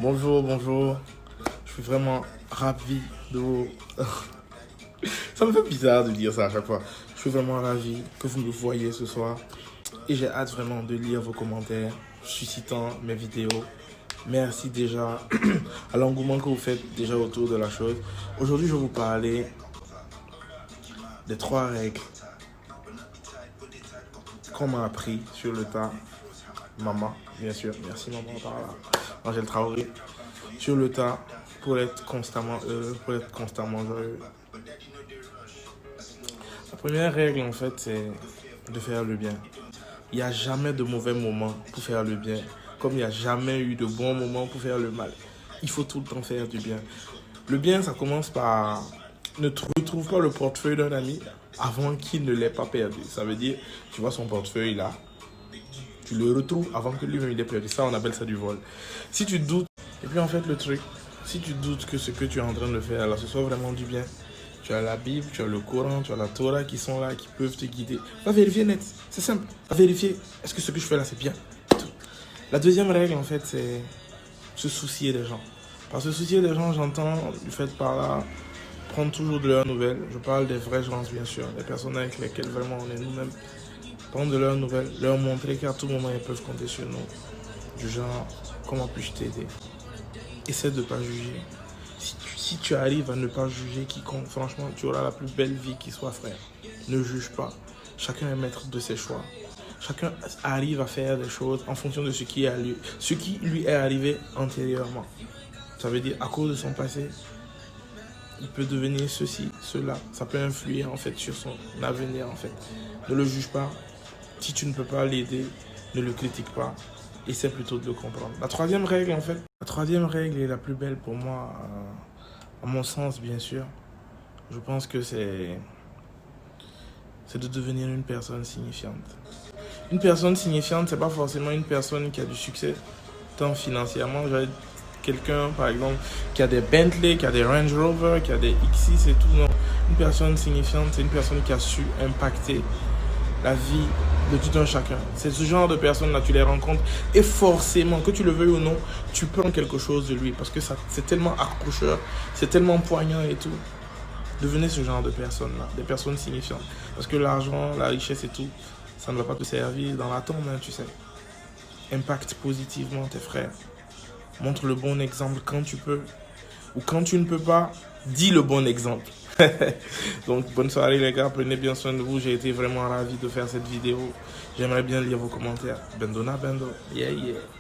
Bonjour, bonjour. Je suis vraiment ravi de vous... Ça me fait bizarre de dire ça à chaque fois. Je suis vraiment ravi que vous me voyez ce soir. Et j'ai hâte vraiment de lire vos commentaires suscitant mes vidéos. Merci déjà à l'engouement que vous faites déjà autour de la chose. Aujourd'hui, je vais vous parler des 3 règles qu'on m'a appris sur le tas. Maman, bien sûr. Merci maman par là. Angèle Traoré. Sur le tas pour être constamment heureux, pour être constamment joyeux. La première règle, en fait, c'est de faire le bien. Il n'y a jamais de mauvais moment pour faire le bien, comme il n'y a jamais eu de bons moments pour faire le mal. Il faut tout le temps faire du bien. Le bien, ça commence par ne retrouve pas le portefeuille d'un ami avant qu'il ne l'ait pas perdu. Ça veut dire, tu vois son portefeuille là, tu le retrouves avant que lui-même il ait perdu. Ça, on appelle ça du vol. Si tu doutes, et puis en fait le truc, si tu doutes que ce que tu es en train de faire là, ce soit vraiment du bien, tu as la Bible, tu as le Coran, tu as la Torah qui sont là, qui peuvent te guider. Va vérifier net, c'est simple. Va vérifier, est-ce que ce que je fais là c'est bien. La deuxième règle en fait c'est se soucier des gens. Par se soucier des gens, j'entends du fait par là prendre toujours de leurs nouvelles. Je parle des vrais gens bien sûr, des personnes avec lesquelles vraiment on est nous-mêmes. Prendre de leurs nouvelles, leur montrer qu'à tout moment ils peuvent compter sur nous. Du genre, comment puis-je t'aider? Essaie de ne pas juger. Si tu arrives à ne pas juger quiconque, franchement, tu auras la plus belle vie qui soit, frère. Ne juge pas. Chacun est maître de ses choix. Chacun arrive à faire des choses en fonction de ce qui lui est arrivé antérieurement. Ça veut dire, à cause de son passé, il peut devenir ceci, cela. Ça peut influer, en fait, sur son avenir, en fait. Ne le juge pas. Si tu ne peux pas l'aider, ne le critique pas. Essaie plutôt de le comprendre. La troisième règle, en fait, la troisième règle est la plus belle pour moi, à mon sens, bien sûr. Je pense que c'est de devenir une personne signifiante. Une personne signifiante, c'est pas forcément une personne qui a du succès, tant financièrement. J'avais quelqu'un, par exemple, qui a des Bentley, qui a des Range Rover, qui a des X6 et tout. Non. Une personne signifiante, c'est une personne qui a su impacter la vie de tout un chacun. C'est ce genre de personnes-là, tu les rencontres et forcément, que tu le veuilles ou non, tu prends quelque chose de lui parce que c'est tellement accrocheur, c'est tellement poignant et tout. Devenez ce genre de personnes-là, des personnes signifiantes. Parce que l'argent, la richesse et tout, ça ne va pas te servir dans la tombe, hein, tu sais. Impacte positivement tes frères. Montre le bon exemple quand tu peux. Ou quand tu ne peux pas, dis le bon exemple. Donc bonne soirée les gars, prenez bien soin de vous. J'ai été vraiment ravi de faire cette vidéo. J'aimerais bien lire vos commentaires. Bendona Bendo. Yeah yeah.